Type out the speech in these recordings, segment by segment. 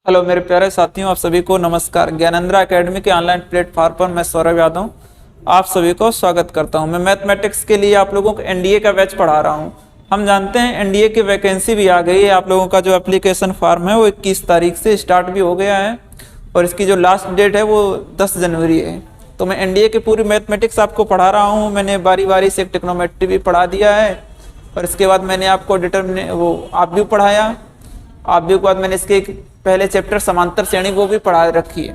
Hello मेरे प्यारे साथियों, आप सभी को नमस्कार। ज्ञानेंद्रा एकेडमी के ऑनलाइन प्लेटफॉर्म पर मैं सौरभ यादव आप सभी को स्वागत करता हूं। मैं मैथमेटिक्स के लिए आप लोगों को एनडीए का बैच पढ़ा रहा हूं। हम जानते हैं एनडीए की वैकेंसी भी आ गई है। आप लोगों का जो एप्लीकेशन फॉर्म है वो 21 तारीख से स्टार्ट भी हो गया है और इसकी जो लास्ट डेट है वो 10 जनवरी है। तो मैं एनडीए की पूरी मैथमेटिक्स आपको पढ़ा रहा हूँ। मैंने बारी बारी से ट्रिग्नोमेट्री भी पढ़ा दिया है और इसके बाद मैंने आपको आप भी पढ़ाया। आप भी के बाद मैंने इसके पहले चैप्टर समांतर श्रेणी वो भी पढ़ा रखी है।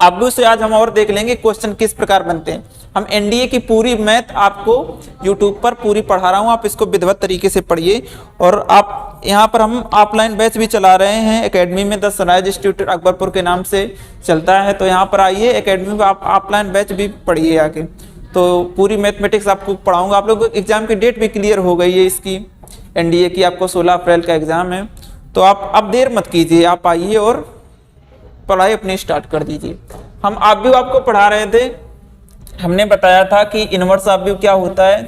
आप भी उसे आज हम और देख लेंगे क्वेश्चन किस प्रकार बनते हैं। हम एनडीए की पूरी मैथ आपको यूट्यूब पर पूरी पढ़ा रहा हूं, आप इसको विधिवत तरीके से पढ़िए। और आप यहां पर हम ऑफलाइन बैच भी चला रहे हैं एकेडमी में, द सनराइज इंस्टीट्यूट अकबरपुर के नाम से चलता है। तो यहाँ पर आइए एकेडमी में, आप ऑफलाइन बैच भी पढ़िए आके। तो पूरी मैथमेटिक्स आपको पढ़ाऊंगा। आप लोगों को एग्जाम की डेट भी क्लियर हो गई है इसकी, एनडीए की आपको 16 अप्रैल का एग्जाम है। तो आप अब देर मत कीजिए, आप आइए और पढ़ाई अपनी स्टार्ट कर दीजिए। हम आप भी आपको पढ़ा रहे थे, हमने बताया था कि इनवर्स आप भी क्या होता है,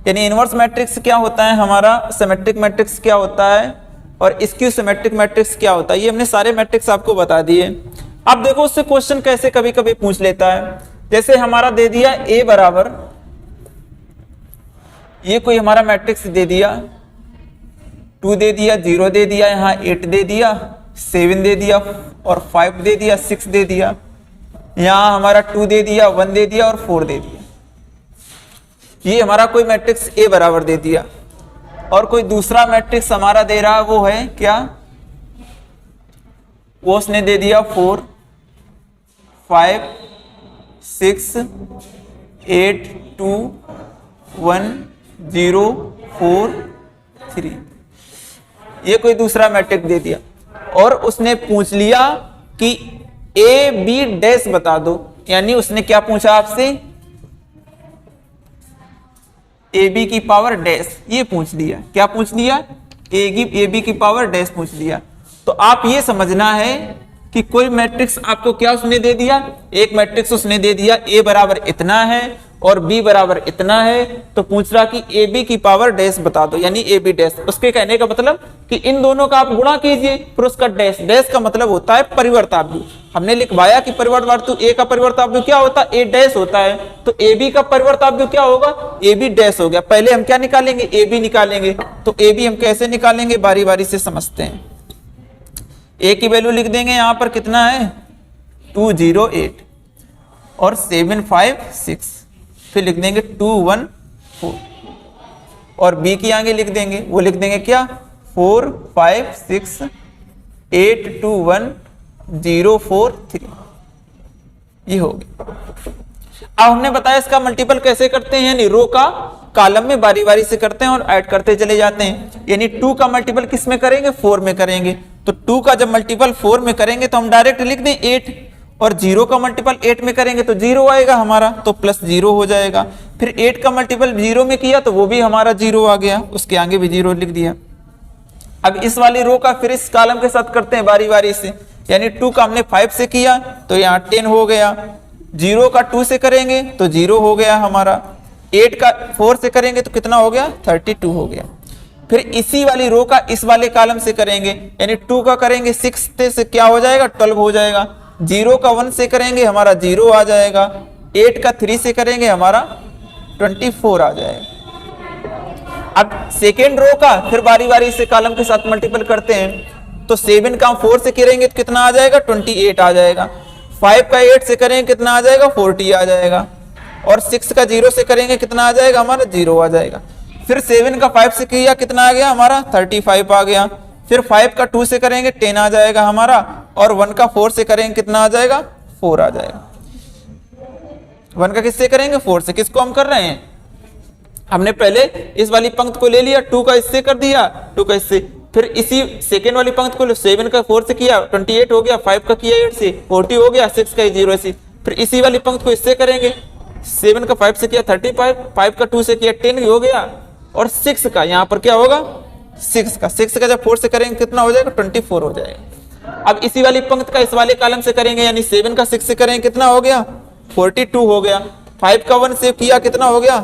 यानी इनवर्स मैट्रिक्स क्या होता है हमारा, सिमेट्रिक मैट्रिक्स क्या होता है और स्क्यू सिमेट्रिक मैट्रिक्स क्या होता है। ये हमने सारे मैट्रिक्स आपको बता दिए। अब देखो उससे क्वेश्चन कैसे कभी कभी पूछ लेता है। जैसे हमारा दे दिया ए बराबर, ये कोई हमारा मैट्रिक्स दे दिया, 2 दे दिया, 0 दे दिया, यहाँ 8 दे दिया, 7 दे दिया और 5 दे दिया, 6 दे दिया, यहाँ हमारा 2 दे दिया, 1 दे दिया और 4 दे दिया। ये हमारा कोई मैट्रिक्स ए बराबर दे दिया। और कोई दूसरा मैट्रिक्स हमारा दे रहा है, वो है क्या, वो उसने दे दिया 4 5 6 8 2 1 0 4 3, ये कोई दूसरा मैट्रिक्स दे दिया। और उसने पूछ लिया कि ए बी डैश बता दो, यानी उसने क्या पूछा आपसे, ए बी की पावर डैश, ये पूछ लिया। क्या पूछ लिया, ए बी की पावर डैश पूछ लिया। तो आप ये समझना है कि कोई मैट्रिक्स आपको क्या उसने दे दिया, एक मैट्रिक्स उसने दे दिया ए बराबर इतना है और बी बराबर इतना है, तो पूछ रहा कि ए बी की पावर डैश बता दो, यानी ए बी डैश। उसके कहने का मतलब कि इन दोनों का आप गुणा कीजिए, फिर उसका डैश। डैश का मतलब होता है परिवर्ताव्य। हमने लिखवाया कि परिवर्ताव्य ए का परिवर्ताव्य क्या होता है, ए डैश होता है। तो ए बी का परिवर्ताव्य क्या होगा, ए बी डैश हो गया। पहले हम क्या निकालेंगे, ए बी निकालेंगे। तो ए बी हम कैसे निकालेंगे, बारी बारी से समझते हैं। ए की वैल्यू लिख देंगे, यहां पर कितना है 208 और 756, फिर लिख देंगे 214 और बी की आगे लिख देंगे, वो लिख देंगे क्या 4 5 6 8 2 1 0 4 3, ये हो गया। अब हमने बताया इसका मल्टीपल कैसे करते हैं, यानी रो का कॉलम में बारी बारी से करते हैं और ऐड करते चले जाते हैं। यानी 2 का मल्टीपल किस में करेंगे, 4 में करेंगे। तो 2 का जब मल्टीपल 4 में करेंगे तो हम डायरेक्ट लिख दें 8, और 0 का मल्टीपल 8 में करेंगे तो 0 आएगा हमारा, तो प्लस 0 हो जाएगा। फिर 8 का मल्टीपल 0 में किया तो वो भी हमारा 0 आ गया, उसके आगे भी 0 लिख दिया। अब इस वाली रो का फिर इस कॉलम के साथ करते हैं बारी बारी से। यानी 2 का हमने 5 से किया तो यहाँ 10 हो गया, 0 का 2 से करेंगे तो 0 हो गया हमारा, 8 का 4 से करेंगे तो कितना हो गया 32 हो गया। फिर इसी वाली रो का इस वाले कॉलम से करेंगे, यानी 2 का करेंगे 6 से क्या हो जाएगा 12 हो जाएगा, 0 का 1 से करेंगे हमारा 0 आ जाएगा, 8 का 3 से करेंगे हमारा 24 आ जाएगा। अब सेकेंड रो का फिर बारी बारी से कॉलम के साथ मल्टीपल करते हैं। तो 7 का 4 से करेंगे तो कितना आ जाएगा 28 आ जाएगा, 5 का 8 से करेंगे कितना आ जाएगा 40 आ जाएगा, और 6 का 0 से करेंगे कितना आ जाएगा हमारा 0 आ जाएगा। फिर 7 का 5 से किया कितना आ गया हमारा 35 आ गया। फिर 5 का 2 से करेंगे 10 आ जाएगा हमारा, और 1 का 4 से करेंगे कितना आ जाएगा 4 आ जाएगा। 1 का किससे करेंगे 4 से, किसको हम कर रहे हैं, हमने पहले इस वाली पंक्ति को ले लिया, 2 का इससे कर दिया, 2 का इससे, फिर इसी सेकेंड वाली पंक्ति को 7 का 4 से किया 28 हो गया, 5 का किया 8 से 40 हो गया, 6 का 0 से, फिर इसी वाली पंक्ति को इससे करेंगे, 7 का 5 से किया 35, 5 का 2 से किया 10 हो गया, और 6 का यहाँ पर क्या होगा 6 का जब 4 से करेंगे कितना हो जाएगा 24 हो जाएगा। अब इसी वाली पंक्ति का इस वाले कॉलम से करेंगे, यानी 7 का 6 से करेंगे कितना हो गया 42 हो गया, 5 का 1 से किया कितना हो गया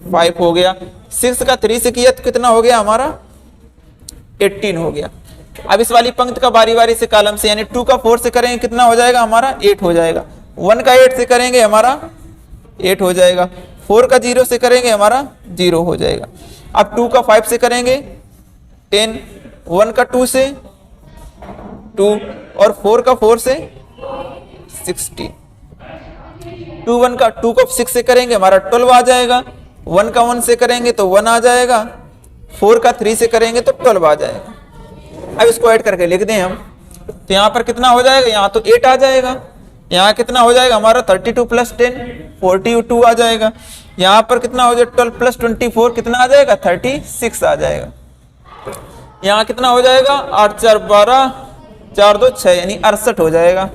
5 हो गया, 6 का 3 से किया तो कितना हो गया हमारा 18 हो गया। अब इस वाली पंक्ति का बारी बारी से कॉलम से, यानी 2 का 4 से करेंगे कितना हो जाएगा हमारा 8 हो जाएगा, 1 का 8 से करेंगे हमारा 8 हो जाएगा, 4 का 0 से करेंगे हमारा 0 हो जाएगा। अब 2 का 5 से करेंगे 10, 1 का 2 से 2 और 4 का 4 से 16, 2 का 6 से करेंगे हमारा 12 आ जाएगा, 1 का 1 से करेंगे तो 1 आ जाएगा, 4 का 3 से करेंगे तो 12 आ जाएगा। अब इसको ऐड करके लिख दें हम, तो यहाँ पर कितना हो जाएगा, यहाँ तो 8 आ जाएगा, यहाँ कितना हो जाएगा हमारा 32 प्लस 10 42 आ जाएगा, यहाँ पर कितना हो जाएगा 12 प्लस 24 कितना आ जाएगा 36 आ जाएगा, यहाँ कितना हो जाएगा 8 4 12 4 2 6 यानी 68 हो जाएगा,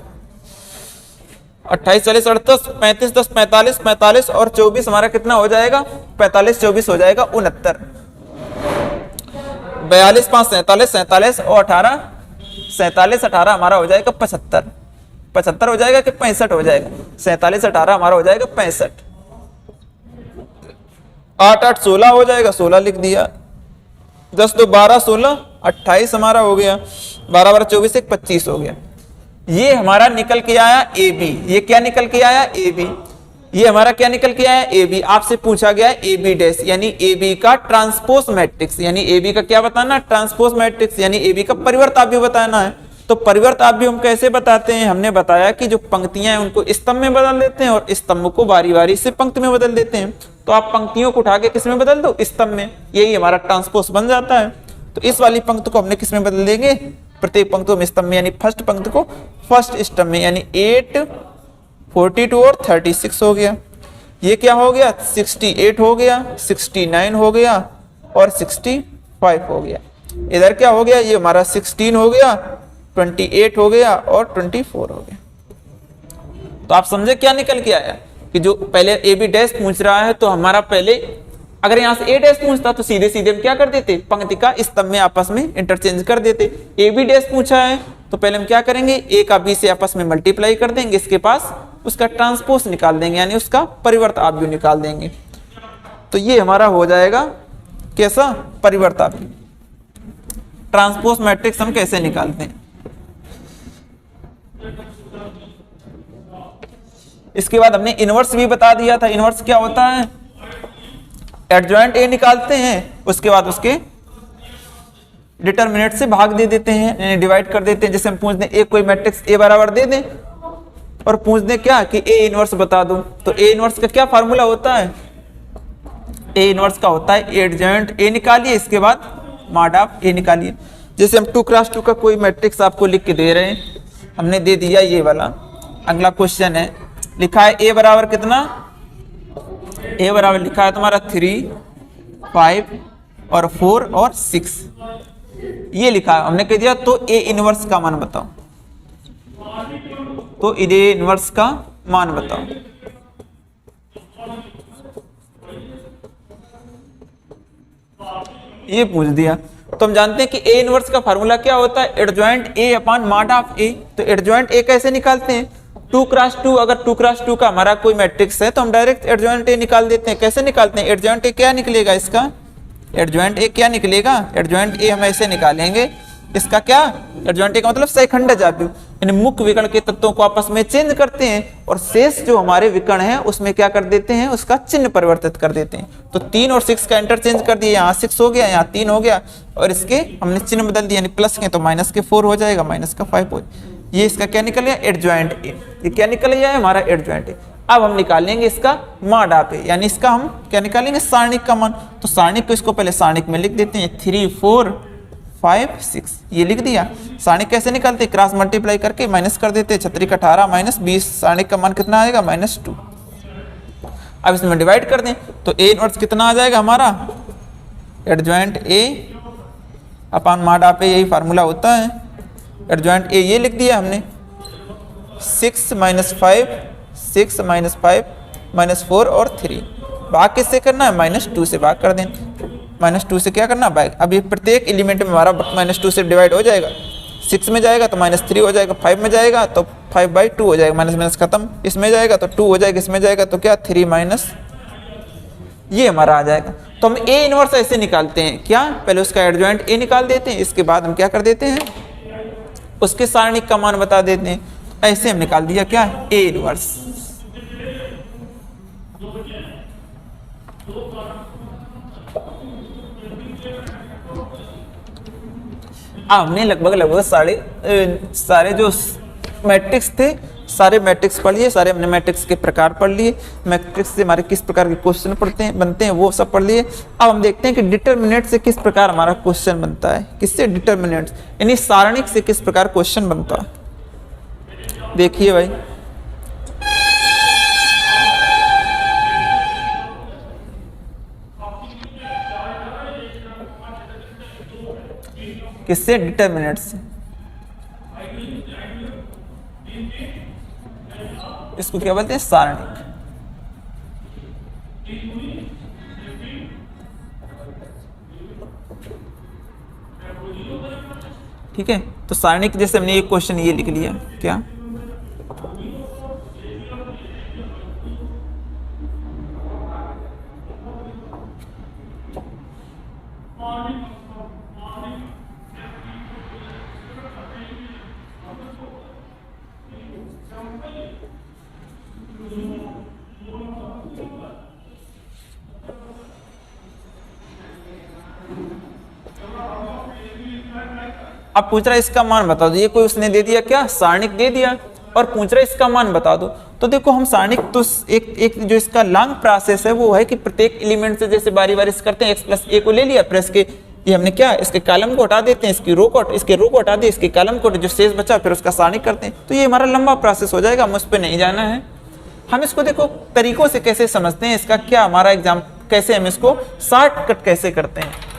28 40 38 35 10 45 45 और 24 हमारा कितना हो जाएगा 45 24 हो जाएगा 69, 42 5 47 47 और 18 47 18 हमारा हो जाएगा 75 75 हो जाएगा कि 65 हो जाएगा, 47 18 हमारा हो जाएगा 65, 8 8 16 हो जाएगा, 16 लिख दिया, 10 2 12 16 28 हमारा हो गया, 12 12 24 1 25 हो गया। ये हमारा निकल के आया ए बी, ये क्या निकल के आया ए बी, ये हमारा क्या निकल के आया ए बी। आपसे पूछा गया ए बी डैश यानी ए बी का ट्रांसपोज मैट्रिक्स, यानी ए बी का क्या बताना ट्रांसपोज मैट्रिक्स, यानी ए बी का परिवर्त आव्यूह बताना है। तो परिवर्त आव्यूह हम कैसे बताते हैं, हमने बताया कि जो पंक्तियां हैं उनको स्तंभ में बदल देते हैं और स्तंभ को बारी बारी से पंक्ति में बदल देते हैं। तो आप पंक्तियों को उठा के किस में बदल दो स्तंभ में, यही हमारा ट्रांसपोज बन जाता है। तो इस वाली पंक्ति को हमने किस में बदल देंगे, प्रत्येक पंक्ति में स्तंभ में, यानी फर्स्ट पंक्ति को फर्स्ट स्तंभ में, यानी 8 42 और 36 हो गया। ये क्या हो गया 68 हो गया, 69 हो गया और 65 हो गया। इधर क्या हो गया, ये हमारा 16 हो गया, 28 हो गया और 24 हो गया। तो आप समझे क्या निकल के आया कि जो पहले ए बी डैश पूछ रहा है, तो हमारा पहले अगर यहाँ से ए डैश पूछता तो सीधे सीधे हम क्या कर देते, पंक्ति का स्तंभ में आपस में इंटरचेंज कर देते। ए बी डैश पूछा है तो पहले हम क्या करेंगे, ए का बी से आपस में मल्टीप्लाई कर देंगे, इसके पास उसका ट्रांसपोज निकाल देंगे, यानी उसका परिवर्त आव्यूह निकाल देंगे। तो ये हमारा हो जाएगा कैसा परिवर्त आव्यूह। ट्रांसपोज मैट्रिक्स हम कैसे निकालते हैं। इसके बाद हमने इनवर्स भी बता दिया था। इनवर्स क्या होता है, एडजॉइंट ए निकालते हैं, उसके बाद उसके डिटरमिनेंट से भाग दे देते हैं, यानी डिवाइड कर देते हैं। जैसे हम पूछ दें ए कोई मैट्रिक्स ए बराबर दे दें और पूछ दें क्या कि ए इनवर्स बता दूं, तो ए इनवर्स का क्या फार्मूला होता है, ए इनवर्स का होता है एडजॉइंट ए निकालिए, इसके बाद मॉड ऑफ ए निकालिए। जैसे हम 2x2 का कोई मैट्रिक्स आपको लिख के दे रहे हैं, हमने दे दिया ये वाला। अगला क्वेश्चन है, लिखा है ए बराबर कितना, ए बराबर लिखा है तुम्हारा 3 5 और 4 और 6, ये लिखा है हमने कह दिया। तो ए इनवर्स का मान बताओ, तो ए इनवर्स का मान बताओ। ये पूछ दिया, तो हम जानते हैं कि ए इनवर्स का फार्मूला क्या होता है, adjoint A upon mod of A. तो एडजॉइंट ए कैसे निकालते हैं, 2x2, अगर 2x2 का हमारा कोई मैट्रिक्स है तो हम डायरेक्ट एडजॉइंट ए निकाल देते हैं। कैसे निकालते हैं, एडजॉइंट ए क्या निकलेगा, इसका एडजॉइंट ए क्या निकलेगा, एडजॉइंट ए हम ऐसे निकालेंगे, इसका क्या एडजॉइंट ए का मतलब सहखंडज आव्यूह, यानी मुख्य विकर्ण के तत्वों को आपस में चेंज करते हैं और शेष जो हमारे विकर्ण हैं उसमें क्या कर देते हैं, उसका चिन्ह परिवर्तित कर देते हैं। तो 3 और 6 का इंटरचेंज कर दिया, यहाँ 6 हो गया, यहाँ 3 हो गया और इसके हमने चिन्ह बदल दिया, यानी प्लस के तो माइनस के 4 हो जाएगा, माइनस का 5 हो जाएगा। ये इसका क्या निकल गया, एडजॉइंट ए। ये क्या निकल गया है हमारा एडजॉइंट ए। अब हम निकालेंगे इसका मॉड ऑफ ए, यानी इसका हम क्या निकालेंगे, सारणिक का मान। तो सारणिक को इसको पहले सारणिक में लिख देते हैं, 3 4 5 6, ये लिख दिया। सारणिक कैसे निकालते, क्रॉस मल्टीप्लाई करके माइनस कर देते, 36 का 18 माइनस 20, सारणिक का मान कितना आएगा -2। अब इसमें डिवाइड कर दें तो ए इनवर्स कितना आ जाएगा हमारा, adjoint A upon mod of A, यही फार्मूला होता है। एडजॉइंट ए ये लिख दिया हमने, 6 - 5 6 - 5 -4 और 3, भाग किससे करना है, -2 से भाग कर दें। -2 से क्या करना भाग, अब ये प्रत्येक एलिमेंट में हमारा -2 से डिवाइड हो जाएगा। 6 में जाएगा तो -3 हो जाएगा, 5 में जाएगा तो 5/2 हो जाएगा, माइनस माइनस खत्म, इसमें जाएगा तो 2 हो जाएगा, इसमें जाएगा तो क्या 3 - ये हमारा आ जाएगा। तो हम ए इनवर्स ऐसे निकालते हैं, क्या पहले उसका एडजॉइंट ए निकाल देते हैं, इसके बाद हम क्या कर देते हैं उसके सारणिक का मान बता देते हैं। ऐसे हम निकाल दिया क्या ए इनवर्स। हमने लगभग सारे जो मैट्रिक्स थे सारे मैट्रिक्स पढ़ लिए, सारे हमने मैट्रिक्स के प्रकार पढ़ लिए, मैट्रिक्स से हमारे किस प्रकार के क्वेश्चन बनते हैं वो सब पढ़ लिए। अब हम देखते हैं कि डिटरमिनेंट से किस प्रकार हमारा क्वेश्चन बनता है। किससे? डिटरमिनेंट यानी सारणिक से किस प्रकार क्वेश्चन बनता है। देखिए भाई, किससे? डिटरमिनेंट से। इसको क्या बोलते हैं? सारणिक। ठीक है, तो सारणिक जैसे हमने एक क्वेश्चन ये लिख लिया, क्या अब पूछ रहा है इसका मान बता दो। ये कोई उसने दे दिया क्या सारणिक दे दिया और पूछ रहा है इसका मान बता दो। तो देखो हम सारणिक तो एक जो इसका लॉन्ग प्रोसेस है वो है कि प्रत्येक एलिमेंट से जैसे बारी बारी करते हैं, x प्लस ए को ले लिया, प्लस के ये हमने क्या इसके कॉलम को हटा देते हैं, इसके रो को हटा दिए, इसके कॉलम को, जो शेष बचा फिर उसका सारणिक करते हैं। तो ये हमारा लंबा प्रोसेस हो जाएगा, हम उस पर नहीं जाना है। हम इसको देखो तरीकों से कैसे समझते हैं, इसका क्या हमारा एग्जाम कैसे हम इसको शॉर्टकट कैसे करते हैं।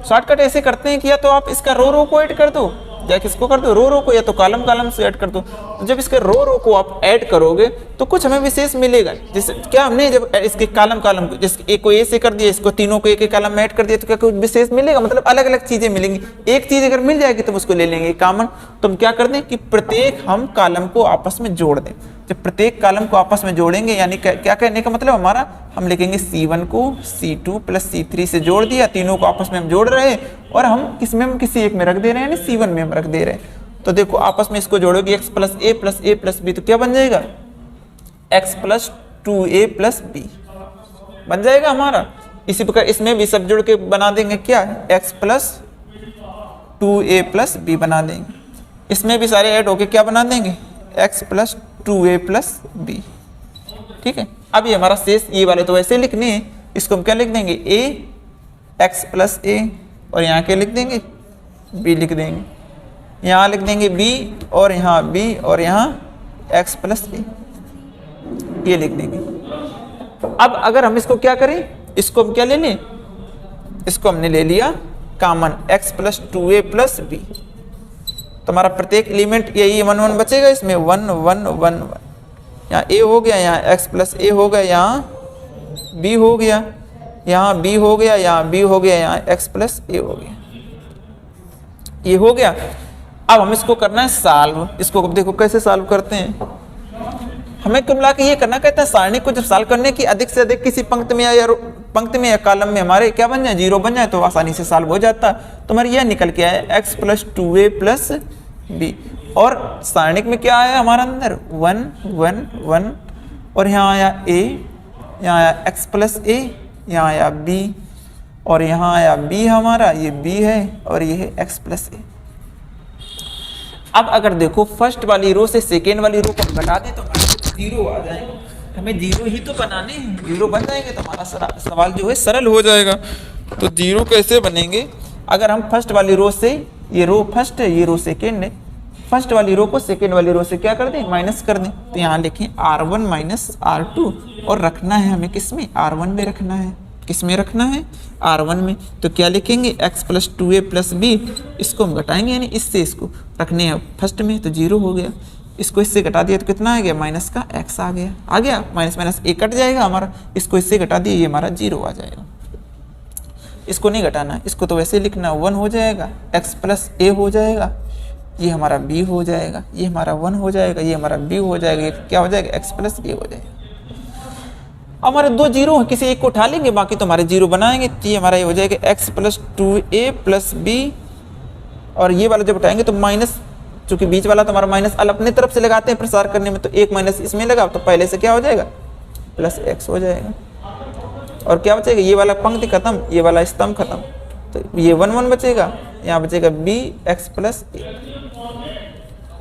शॉर्टकट ऐसे करते हैं कि या तो आप इसका रो को ऐड कर दो, या किसको कर दो रो को, या तो कॉलम से ऐड कर दो। तो जब इसके रो को आप ऐड करोगे तो कुछ हमें विशेष मिलेगा। जैसे क्या हमने जब इसके कॉलम को जिसके एक को ए से कर दिया, इसको तीनों को एक कॉलम में ऐड कर दिया, तो क्या कुछ विशेष मिलेगा? मतलब अलग अलग चीजें मिलेंगी। एक चीज अगर मिल जाएगी तो उसको ले लेंगे कॉमन। तो हम क्या कर दें कि प्रत्येक हम कॉलम को आपस में जोड़ दें। जब प्रत्येक कॉलम को आपस में जोड़ेंगे यानी क्या कहने का मतलब हमारा, हम लिखेंगे C1 को C2 प्लस C3 से जोड़ दिया, तीनों को आपस में हम जोड़ रहे हैं और हम किसमें हम किसी एक में रख दे रहे हैं, यानी C1 में हम रख दे रहे हैं। तो देखो आपस में इसको जोड़ोगे x प्लस ए प्लस बी, तो क्या बन जाएगा x plus 2a plus B बन जाएगा हमारा। इसी प्रकार इसमें भी सब जोड़ के बना देंगे क्या x plus 2a plus B बना देंगे। इसमें भी सारे ऐड होके क्या बना देंगे x plus 2a plus B. ठीक है, अब ये हमारा शेष ये वाले तो वैसे लिखने हैं, इसको हम क्या लिख देंगे a x प्लस a और यहाँ के लिख देंगे b लिख देंगे, यहाँ लिख देंगे b और यहाँ b और यहाँ x प्लस a ये लिख देंगे। अब अगर हम इसको क्या करें, इसको हम क्या ले लें, इसको हमने ले लिया common x plus 2a plus b. तो हमारा प्रत्येक एलिमेंट यही 1 1 बचेगा, इसमें 1 1 1 1 यहाँ a हो गया, यहाँ x प्लस a हो गया, यहाँ b हो गया, यहाँ b हो गया, यहाँ b हो गया, यहाँ x प्लस a हो गया, ये हो गया। अब हम इसको करना है सॉल्व। इसको देखो कैसे सॉल्व करते हैं। हमें कुल मिला के ये करना कहता है सारणिक को जब सॉल्व करने की अधिक से अधिक किसी पंक्ति में या कॉलम में हमारे क्या बन जाए, जीरो बन जाए तो आसानी से सॉल्व हो जाता है। तो हमारे यह निकल के आया x plus 2a plus B और सारणिक में क्या आया हमारा अंदर 1 1 1 और यहाँ आया a, यहाँ आया x प्लस a, यहाँ आया b और यहाँ आया b हमारा, ये b है और ये है x प्लस a। अब अगर देखो फर्स्ट वाली रो से सेकेंड वाली रो को घटा दें तो जीरो आ जाएगा। हमें जीरो ही तो बनाने हैं, जीरो बन जाएंगे तो हमारा सवाल जो है सरल हो जाएगा। तो जीरो कैसे बनेंगे, अगर हम फर्स्ट वाली रो से, ये रो फर्स्ट है ये रो सेकेंड है, फर्स्ट वाली रो को सेकेंड वाली रो से क्या कर दें माइनस कर दें। तो यहाँ लिखें r1 माइनस r2 और रखना है हमें किस में, r1 में रखना है। किस में रखना है, r1 में। तो क्या लिखेंगे x plus 2a plus B, इसको हम घटाएंगे यानी इससे इसको रखने हैं फर्स्ट में, तो जीरो हो गया। इसको इससे घटा दिया तो कितना आ गया, माइनस का x आ गया, माइनस माइनस a कट जाएगा हमारा, इसको इससे घटा दिया ये हमारा जीरो आ जाएगा। इसको नहीं घटाना, इसको तो वैसे ही लिखना 1 हो जाएगा, x प्लस a हो जाएगा, ये हमारा b हो जाएगा, ये हमारा 1 हो जाएगा, ये हमारा b हो जाएगा, ये क्या हो जाएगा x प्लस a हो जाएगा। हमारे दो जीरो हैं, किसी एक को उठा लेंगे, बाकी तो हमारे जीरो बनाएंगे। तो ये हमारा ये हो जाएगा x plus 2a plus b, और ये वाला जब उठाएंगे तो माइनस, चूंकि बीच वाला तो हमारा माइनस अपने तरफ से लगाते हैं प्रसार करने में, तो एक माइनस इसमें लगा तो पहले से क्या हो जाएगा प्लस x हो जाएगा। और क्या बचेगा, ये वाला पंक्ति खत्म, ये वाला स्तंभ खत्म, तो ये 1 1 बचेगा, यहाँ बचेगा b x प्लस a।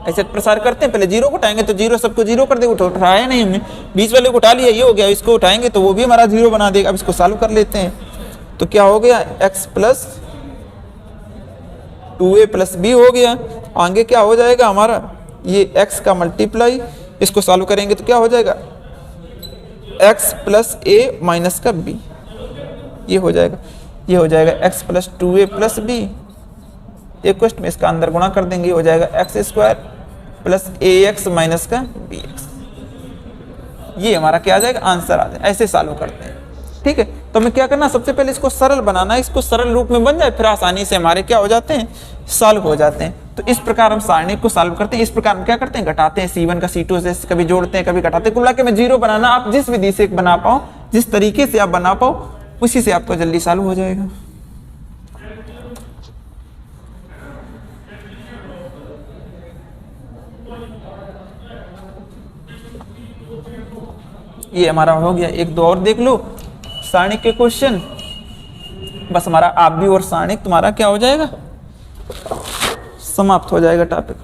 ऐसे प्रसार करते हैं, पहले जीरो को उठाएंगे तो जीरो सबको जीरो कर देगा, उठाया नहीं हमने, बीच वाले को उठा लिया, ये हो गया, इसको उठाएंगे तो वो भी हमारा जीरो बना देगा। अब इसको सॉल्व कर लेते हैं, तो क्या हो गया x plus 2a plus b हो गया। आगे क्या हो जाएगा हमारा, ये x का मल्टीप्लाई, इसको सॉल्व करेंगे तो क्या हो जाएगा x प्लस a माइनस का b, ये हो जाएगा, ये हो जाएगा x plus 2a plus b, एक क्वेश्चन में इसका अंदर गुणा कर देंगे, हो जाएगा x square plus ax minus का bx। ये हमारा क्या आ जाएगा, आंसर आ जाएगा। ऐसे सॉल्व करते हैं, ठीक है। तो हमें क्या करना, सबसे पहले इसको सरल बनाना है, इसको सरल रूप में बन जाए, फिर आसानी से हमारे क्या हो जाते हैं, सॉल्व हो जाते हैं। तो इस प्रकार हम सारणी को सॉल्व करते हैं। इस प्रकार हम क्या करते हैं, घटाते हैं c1 का c2 से, कभी जोड़ते हैं कभी घटाते हैं। कुल मिला के में जीरो बनाना, आप जिस विधि से बना पाओ, जिस तरीके से आप बना पाओ, उसी से आपको जल्दी सॉल्व हो जाएगा। ये हमारा हो गया। एक दो और देख लो सारणिक के क्वेश्चन, बस हमारा आप भी और सारणिक तुम्हारा क्या हो जाएगा, समाप्त हो जाएगा टॉपिक।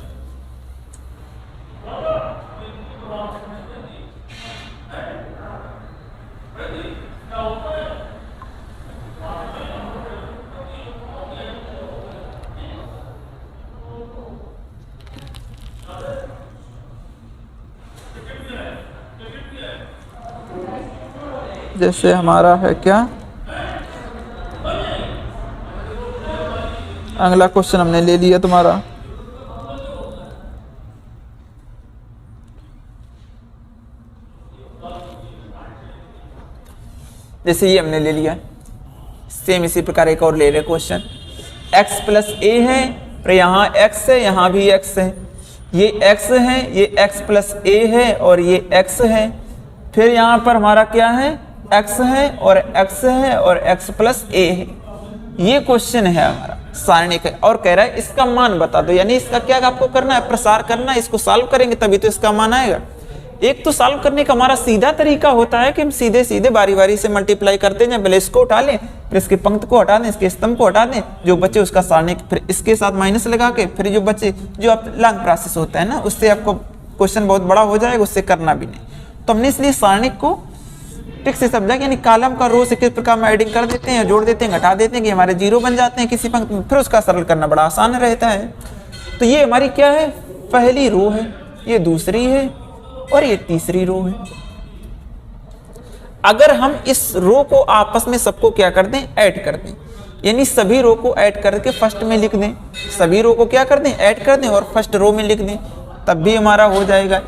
जैसे हमारा है क्या, अगला क्वेश्चन हमने ले लिया तुम्हारा, जैसे ये हमने ले लिया, सेम इसी प्रकार एक और ले रहे क्वेश्चन, x प्लस a है, और यहाँ x है, यहाँ भी x है, ये x है, ये x प्लस a है, और ये x है, फिर यहाँ पर हमारा क्या है, x है और x है और x प्लस a है। ये क्वेश्चन है हमारा सारणिक है, और कह रहा है इसका मान बता दो, यानी इसका क्या आपको करना है, प्रसार करना है। इसको सॉल्व करेंगे तभी तो इसका मान आएगा। एक तो सॉल्व करने का हमारा सीधा तरीका होता है कि हम सीधे सीधे बारी बारी से मल्टीप्लाई करते हैं, पहले इसको उठा लें, फिर इसके पंक्ति को हटा दें, इसके स्तंभ को हटा दें, जो बचे उसका सारणिक, फिर इसके साथ माइनस लगा के, फिर जो बचे, जो आप लॉन्ग प्रोसेस होता है ना, उससे आपको क्वेश्चन बहुत बड़ा हो जाएगा, उससे करना भी नहीं। तो हमने इसलिए सारणिक को ठीक से समझा, यानी कॉलम का रो से किस प्रकार में एडिंग कर देते हैं, जोड़ देते हैं, घटा देते हैं कि हमारे जीरो बन जाते हैं किसी पंक्ति में, फिर उसका सरल करना बड़ा आसान रहता है। तो ये हमारी क्या है, पहली रो है, ये दूसरी है, और ये तीसरी रो है। अगर हम इस रो को आपस में सबको क्या कर दें, ऐड कर दें, यानी सभी रो को ऐड करके फर्स्ट में लिख दें, सभी रो को क्या कर दें, ऐड कर दें और फर्स्ट रो में लिख दें, तब भी हमारा हो जाएगा।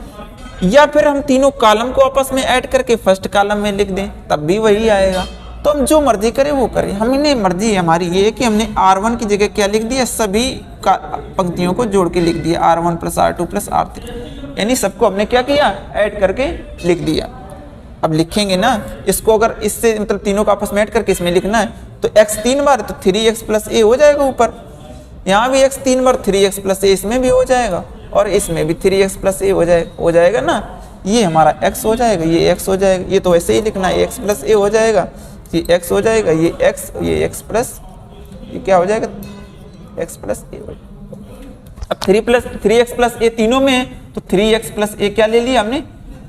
या फिर हम तीनों कॉलम को आपस में ऐड करके फर्स्ट कॉलम में लिख दें, तब भी वही आएगा। तो हम जो मर्जी करें वो करें, हमने मर्जी है हमारी ये है कि हमने R1 की जगह क्या लिख दिया, सभी पंक्तियों को जोड़ के लिख दिया, R1 plus R2 plus R3, यानी सबको हमने क्या किया, ऐड करके लिख दिया। अब लिखेंगे ना इसको, अगर इससे मतलब तीनों को आपस में ऐड करके इसमें लिखना है तो x 3 बार तो 3x प्लस a हो जाएगा ऊपर, यहाँ भी x 3 bar 3x plus a इसमें भी हो जाएगा, और इसमें भी 3x प्लस a हो जाएगा ना, ये हमारा x हो जाएगा, ये x हो जाएगा, ये तो ऐसे ही लिखना है, x प्लस a हो जाएगा, ये x हो जाएगा, ये x प्लस ये क्या हो जाएगा, x प्लस a हो जाएगा। अब 3x प्लस a तीनों में है तो 3x प्लस a क्या ले लिया हमने,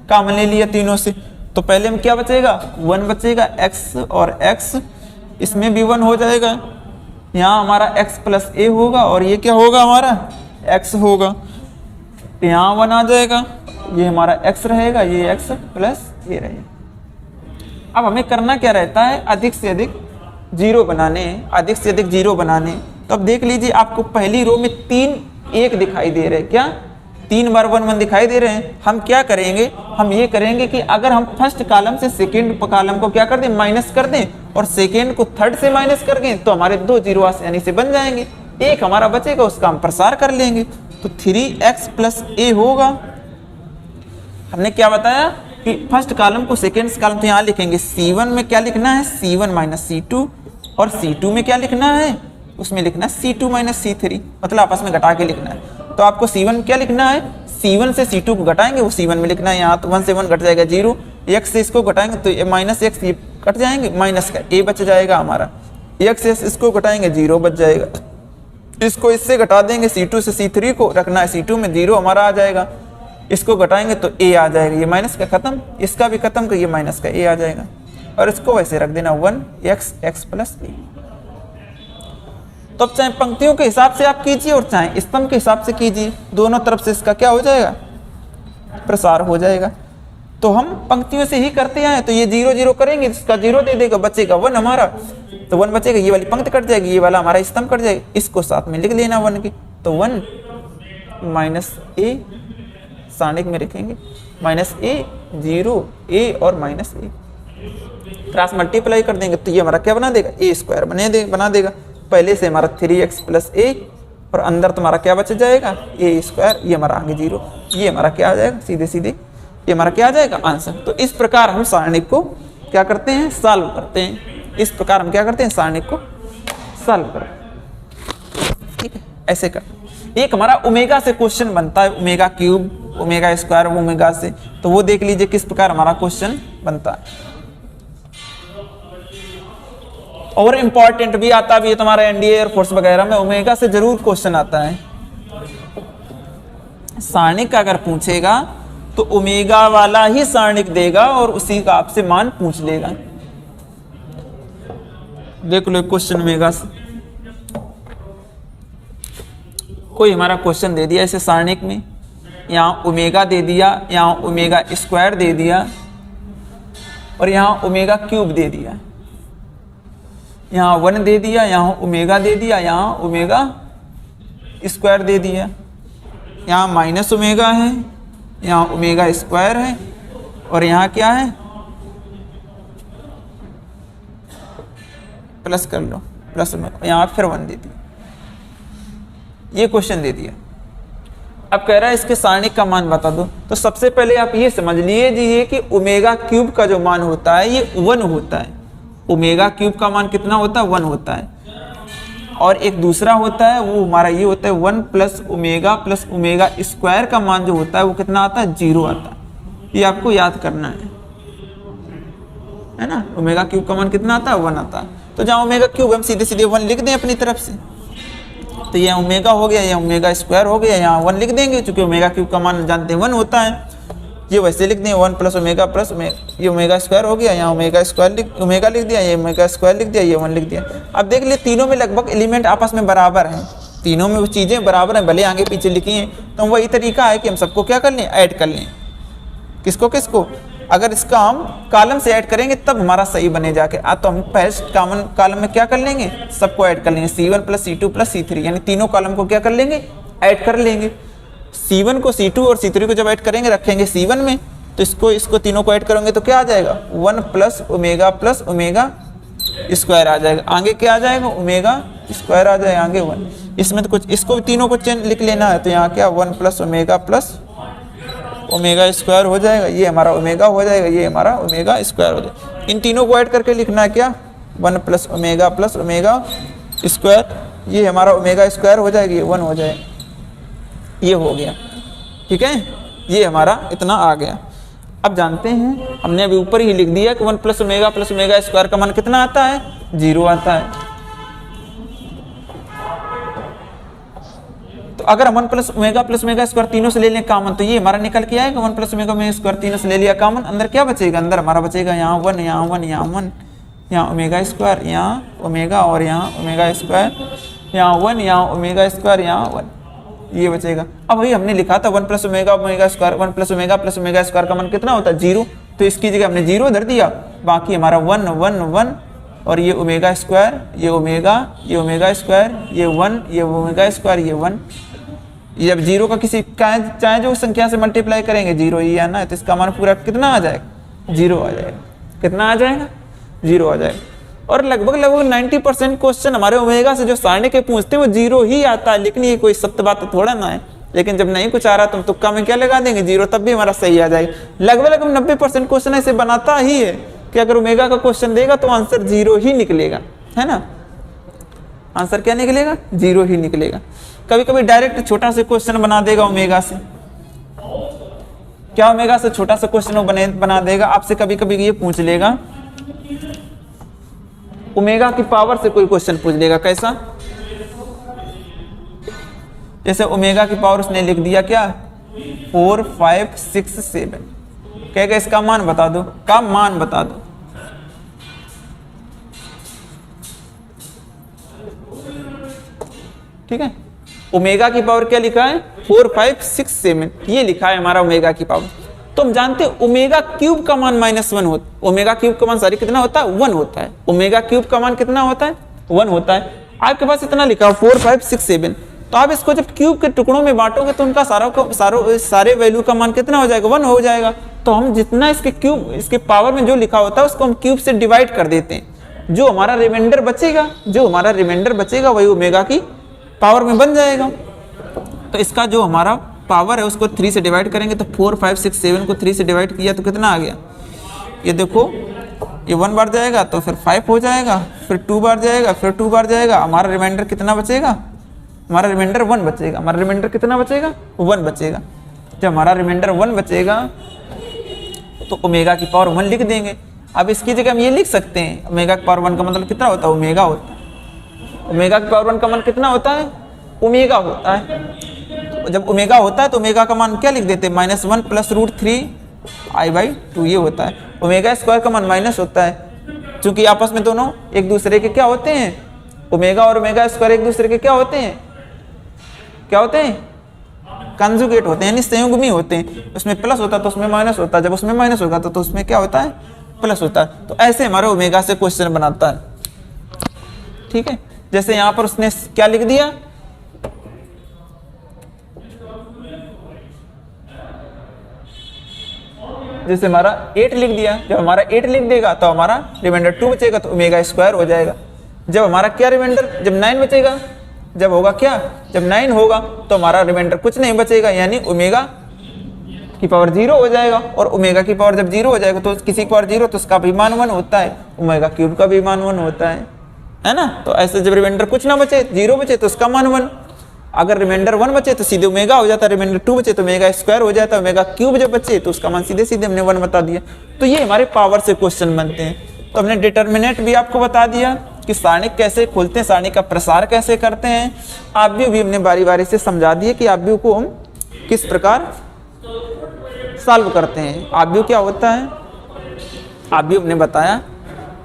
कॉमन ले लिया तीनों से। तो पहले हम क्या बचेगा, 1 बचेगा, x और x, इसमें भी 1 हो जाएगा, यहाँ हमारा x प्लस a होगा, और ये क्या होगा हमारा x होगा, यहाँ 1 आ जाएगा, ये हमारा x रहेगा, ये x प्लस a रहेगा। अब हमें करना क्या रहता है, अधिक से अधिक जीरो बनाने, अधिक से अधिक जीरो बनाने। तो अब देख लीजिए आपको पहली रो में 3 1 दिखाई दे रहे हैं, क्या 3 बार 1 1 दिखाई दे रहे हैं। हम क्या करेंगे, हम ये करेंगे कि अगर हम फर्स्ट कॉलम से सेकेंड कॉलम को क्या कर दें, माइनस कर दें, और सेकेंड को थर्ड से माइनस कर दें, तो हमारे 2 जीरो आसानी से बन जाएंगे। एक हमारा बचेगा, उसका हम प्रसार कर लेंगे, तो 3x प्लस a होगा। हमने क्या बताया, कि फर्स्ट कॉलम को सेकेंड कॉलम तो यहाँ लिखेंगे, C1 में क्या लिखना है, C1 माइनस C2, और C2 में क्या लिखना है, उसमें लिखना है C2 माइनस C3, मतलब आपस में घटा के लिखना है। तो आपको C1 क्या लिखना है, C1 से C2 को घटाएंगे वो C1 में लिखना है, यहाँ तो 1 से 1 घट जाएगा 0, x से इसको घटाएंगे तो माइनस x ये कट जाएंगे, माइनस का a बच जाएगा हमारा, x से इसको घटाएंगे 0 बच जाएगा, इसको इससे घटा देंगे, C2 से C3 को रखना है, C2 में 0 हमारा आ जाएगा, इसको घटाएंगे तो a आ जाएगा, ये माइनस का खत्म, इसका भी खत्म तो ये माइनस का a आ जाएगा, और इसको वैसे रख देना 1x प्लस a। तो अब चाहे पंक्तियों के हिसाब से आप कीजिए और चाहे स्तंभ के हिसाब से कीजिए, दोनों तरफ से इसका क्या हो जाएगा, प्रसार हो जाएगा। तो हम पंक्तियों से ही करते आए, तो ये 0 0 करेंगे, इसका 0 दे देगा, बचेगा 1 हमारा, तो 1 बचेगा, ये वाली पंक्ति कट जाएगी, ये वाला हमारा स्तंभ कट जाएगा, इसको साथ में लिख लेना 1 की, तो 1 माइनस a सारणिक में रखेंगे, माइनस a 0 a और माइनस a, क्रॉस मल्टीप्लाई कर देंगे तो ये हमारा क्या बना देगा, a स्क्वायर बना देगा। पहले से हमारा 3x प्लस a, और अंदर तुम्हारा क्या बच जाएगा, a स्क्वायर, ये हमारा आगे 0, ये हमारा क्या आ जाएगा, सीधे सीधे ये हमारा क्या आ जाएगा, आंसर। तो इस प्रकार हम सारणिक को क्या करते हैं, सॉल्व करते हैं, इस प्रकार हम क्या करते हैं, सारणिक को सॉल्व करते हैं, ठीक है, ऐसे कर। एक हमारा ओमेगा से क्वेश्चन बनता है, omega cube, omega square, omega से, तो वो देख लीजिए किस प्रकार हमारा क्वेश्चन बनता है। और इंपॉर्टेंट भी आता भी है तुम्हारा एनडीए एयरफोर्स वगैरह में, ओमेगा से जरूर क्वेश्चन आता है। सारणिक अगर पूछेगा तो ओमेगा वाला ही सारणिक देगा और उसी का आपसे मान पूछ लेगा। देख लो क्वेश्चन ओमेगा से, कोई हमारा क्वेश्चन दे दिया ऐसे सारणिक में, यहाँ ओमेगा दे दिया, यहाँ ओमेगा स्क्वायर दे दिया, और यहाँ ओमेगा क्यूब दे दिया, यहाँ 1 दे दिया, यहाँ ओमेगा दे दिया, यहाँ ओमेगा स्क्वायर दे दिया, यहाँ माइनस ओमेगा है, यहाँ ओमेगा स्क्वायर है, और यहाँ क्या है, प्लस कर लो, प्लस ओमेगा, यहाँ फिर 1 दे दिया, ये क्वेश्चन दे दिया। अब कह रहा है इसके सारणिक का मान बता दो। तो सबसे पहले आप ये समझ लीजिए कि ओमेगा क्यूब का जो मान होता है ये 1 होता है, ओमेगा क्यूब का मान कितना होता है, 1 होता है, और एक दूसरा होता है वो हमारा ये होता है 1 प्लस ओमेगा स्क्वायर का मान जो होता है वो कितना आता है, 0 आता है। ये आपको याद करना है ना, ओमेगा क्यूब का मान कितना आता है, 1 आता है। तो जहाँ ओमेगा क्यूब हम सीधे सीधे 1 लिख दें अपनी तरफ से, तो ये ओमेगा हो गया, ये ओमेगा स्क्वायर हो गया, यहाँ 1 लिख देंगे क्योंकि ओमेगा क्यूब का मान जानते हैं 1 होता है। ये वैसे लिख दें 1 प्लस ओमेगा ये ओमेगा स्क्वायर हो गया, यहाँ ओमेगा लिख दिया, ये ओमेगा स्क्वायर लिख दिया, ये 1 लिख दिया। अब देख लिए तीनों में लगभग एलिमेंट आपस में बराबर हैं, तीनों में वो चीज़ें बराबर हैं, भले आगे पीछे लिखी हैं, तो वही तरीका है कि हम सबको क्या कर लें, ऐड कर लें। किसको किसको, अगर इसका हम कॉलम से ऐड करेंगे तब हमारा सही बने जाके, तो हम फर्स्ट कॉमन कॉलम में क्या कर लेंगे, सबको ऐड कर लेंगे, C1 plus C2 plus C3, यानी तीनों कॉलम को क्या कर लेंगे, ऐड कर लेंगे। C1 को C2 और C3 को जब ऐड करेंगे रखेंगे C1 में, तो इसको तीनों को ऐड करेंगे तो क्या आ जाएगा, 1 प्लस ओमेगा स्क्वायर आ जाएगा, आगे क्या आ जाएगा, ओमेगा स्क्वायर आ जाएगा, आगे 1। इसमें तो कुछ इसको तीनों को चेंज लिख लेना है, तो यहाँ क्या 1 प्लस ओमेगा स्क्वायर हो जाएगा, ये हमारा ओमेगा हो जाएगा, ये हमारा ओमेगा स्क्वायर हो जाएगा। इन तीनों को ऐड करके लिखना है क्या, 1 प्लस ओमेगा स्क्वायर, ये हमारा ओमेगा स्क्वायर हो जाएगा, ये 1 हो जाएगा, ये हो गया, ठीक है, ये हमारा इतना आ गया। अब जानते हैं, हमने अभी ऊपर ही लिख दिया कि 1 प्लस ओमेगा स्क्वायर का मान कितना आता है, 0 आता है। तो अगर हम 1 प्लस ओमेगा स्क्वायर तीनों से ले लें कॉमन, तो ये हमारा निकल के आएगा 1 प्लस ओमेगा स्क्वायर तीनों से ले लिया कॉमन, अंदर क्या बचेगा, अंदर हमारा बचेगा यहाँ 1, यहाँ 1, यहाँ 1, यहाँ ओमेगा स्क्वायर, यहाँ ओमेगा, और यहाँ ओमेगा स्क्वायर, यहाँ 1, यहाँ ओमेगा स्क्वायर, यहाँ 1, ये बचेगा। अब वही हमने लिखा था 1 plus omega square, 1 plus omega square का मान कितना होता है, 0, तो इसकी जगह हमने 0 धर दिया, बाकी हमारा 1 1 1, और ये ओमेगा स्क्वायर, ये ओमेगा स्क्वायर, ये 1, ये ओमेगा स्क्वायर, ये 1। ये जब 0 का किसी चाहे जो संख्या से मल्टीप्लाई करेंगे 0 ही आना है, तो इसका मान पूरा कितना आ जाएगा, 0 आ जाएगा। कितना आ जाएगा, 0 आ जाएगा। और लगभग 90% क्वेश्चन हमारे ओमेगा से जो सारणी के पूछते हैं वो 0 ही आता है, लेकिन ये कोई सत्य बात थोड़ा ना है, लेकिन जब नहीं कुछ आ रहा तुम तुक्का में क्या लगा देंगे 0, तब भी हमारा सही आ जाएगा। लगभग 90% क्वेश्चन ऐसे बनाता ही है कि अगर ओमेगा का क्वेश्चन देगा तो आंसर 0 ही निकलेगा, है ना। आंसर क्या निकलेगा? 0 ही निकलेगा। कभी कभी डायरेक्ट छोटा सा क्वेश्चन बना देगा ओमेगा से। क्या ओमेगा से छोटा सा क्वेश्चन बना देगा आपसे? कभी कभी ये पूछ लेगा, ओमेगा की पावर से कोई क्वेश्चन पूछ लेगा। कैसा? जैसे ओमेगा की पावर उसने लिख दिया क्या 4, 5, 6, 7, कहेगा इसका मान बता दो, का मान बता दो। ठीक है, ओमेगा की पावर क्या लिखा है 4, 5, 6, 7, ये लिखा है हमारा ओमेगा की पावर। तो हम जानते हैं ओमेगा क्यूब का मान -1 होता, ओमेगा क्यूब का मान सारी कितना होता है 1 होता है। ओमेगा क्यूब का मान कितना होता है 1 होता है। आपके पास इतना लिखा 4, 5, 6, 7, तो आप इसको जब क्यूब के टुकड़ों में बांटोगे तो उनका सारे वैल्यू का मान कितना हो जाएगा 1 हो जाएगा। तो हम जितना इसके क्यूब, इसके पावर में जो लिखा होता है उसको हम क्यूब से डिवाइड कर देते हैं। जो हमारा रिमाइंडर बचेगा वही ओमेगा की पावर में बन जाएगा। तो इसका जो हमारा पावर है उसको 3 से डिवाइड करेंगे तो 4, 5, 6, 7 को 3 से डिवाइड किया तो कितना आ गया? ये देखो, ये 1 बार जाएगा तो फिर 5 हो जाएगा, फिर 2 बार जाएगा, फिर 2 बार जाएगा। हमारा रिमाइंडर कितना बचेगा? हमारा रिमाइंडर 1 बचेगा। हमारा रिमाइंडर कितना बचेगा? 1 बचेगा। जब हमारा रिमाइंडर 1 बचेगा तो ओमेगा की पावर 1 लिख देंगे। अब इसकी जगह हम ये लिख सकते हैं, ओमेगा की पावर 1 का मतलब कितना होता है? ओमेगा होता है। ओमेगा की पावर 1 का मान कितना होता है? ओमेगा होता है। तो जब ओमेगा होता है तो ओमेगा का मान क्या लिख देते हैं? -1 + √3i/2 ये होता है। ओमेगा स्क्वायर का मान माइनस होता है, क्योंकि आपस में दोनों एक दूसरे के क्या होते हैं? ओमेगा और ओमेगा स्क्वायर एक दूसरे के क्या होते हैं? क्या होते हैं? कंजुगेट होते हैं, यानी संयुग्मी होते हैं। उसमें प्लस होता है तो उसमें माइनस होता है, जब उसमें माइनस होगा तो उसमें क्या होता है? प्लस होता है। तो ऐसे हमारा ओमेगा से क्वेश्चन बनाता है। ठीक है, जैसे यहां पर उसने क्या लिख दिया, जैसे हमारा 8 लिख दिया। जब हमारा 8 लिख देगा तो हमारा रिमाइंडर 2 बचेगा तो ओमेगा स्क्वायर हो जाएगा। जब हमारा क्या रिमाइंडर, जब 9 बचेगा, जब होगा क्या, जब 9 होगा तो हमारा रिमाइंडर कुछ नहीं बचेगा, यानी ओमेगा की पावर 0 हो जाएगा। और ओमेगा की पावर जब 0 हो जाएगा तो किसी की पावर 0 तो उसका भी मान 1 होता है, ओमेगा क्यूब का भी मान 1 होता है ना। तो ऐसे जब रिमाइंडर कुछ ना बचे, 0 बचे तो उसका मान 1, अगर रिमाइंडर 1 बचे तो सीधे ओमेगा हो जाता है, रिमाइंडर 2 बचे तो ओमेगा स्क्वायर हो जाता है, ओमेगा क्यूब जब बचे तो उसका मान सीधे सीधे हमने 1 बता दिया। तो ये हमारे पावर से क्वेश्चन बनते हैं। तो हमने डिटर्मिनेंट भी आपको बता दिया कि सारणिक कैसे खोलते हैं, सारणिक का प्रसार कैसे करते हैं। आव्यूह भी हमने बारी बारी से समझा दिए कि आव्यूह को हम किस प्रकार सॉल्व करते हैं। आव्यूह क्या होता है? आव्यूह हमने बताया,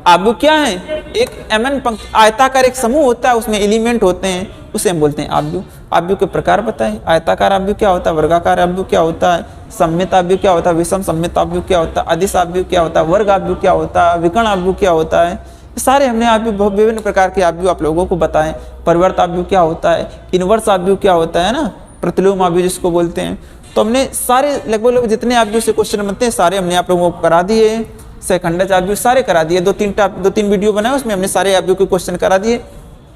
आव्यूह क्या है? एक mn पंक्ति आयताकार एक समूह होता है, उसमें एलिमेंट होते हैं, उसे हम बोलते हैं आव्यूह। आव्यूह के प्रकार बताए, आयताकार आव्यूह क्या होता है, वर्गाकार आव्यूह क्या होता है, सममित आव्यूह क्या होता है, विषम सममित आव्यूह क्या होता है, अदिश आव्यूह क्या होता है, वर्ग आव्यूह क्या होता है, विकर्ण आव्यूह क्या होता है। सारे हमने आव्यूह, बहुत विभिन्न प्रकार के आव्यूह आप लोगों को बताएं। परिवर्त आव्यूह क्या होता है, इनवर्स आव्यूह क्या होता है ना, प्रतिलोम आव्यूह जिसको बोलते हैं। तो हमने सारे लगभग जितने आव्यूह से क्वेश्चन बनते हैं सारे हमने आप लोगों को करा दिए। सेकंडज आव्यूह सारे करा दिए, 2-3 वीडियो बनाए उसमें हमने सारे आव्यूह के क्वेश्चन करा दिए।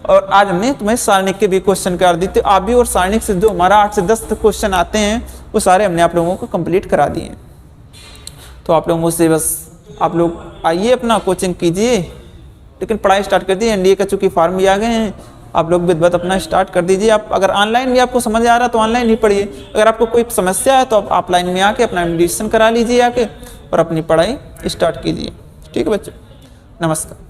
और आज हमने तुम्हें सारणिक के भी क्वेश्चन कर दिए। तो आव्यूह और सारणिक से जो हमारा 8 से 10 क्वेश्चन आते हैं वो सारे हमने आप लोगों को कंप्लीट करा दिए। तो आप लोगों से बस आप लोग आइए अपना कोचिंग कीजिए, लेकिन पढ़ाई स्टार्ट कर दी। एनडीए का चूंकि फॉर्म भी आ गए हैं, आप लोग विधिवत अपना स्टार्ट कर दीजिए। आप अगर ऑनलाइन भी आपको समझ आ रहा है तो ऑनलाइन ही पढ़िए, अगर आपको कोई समस्या है तो आप ऑफलाइन में आके अपना एडमिशन करा लीजिए आके और अपनी पढ़ाई स्टार्ट कीजिए। ठीक है बच्चों, नमस्कार।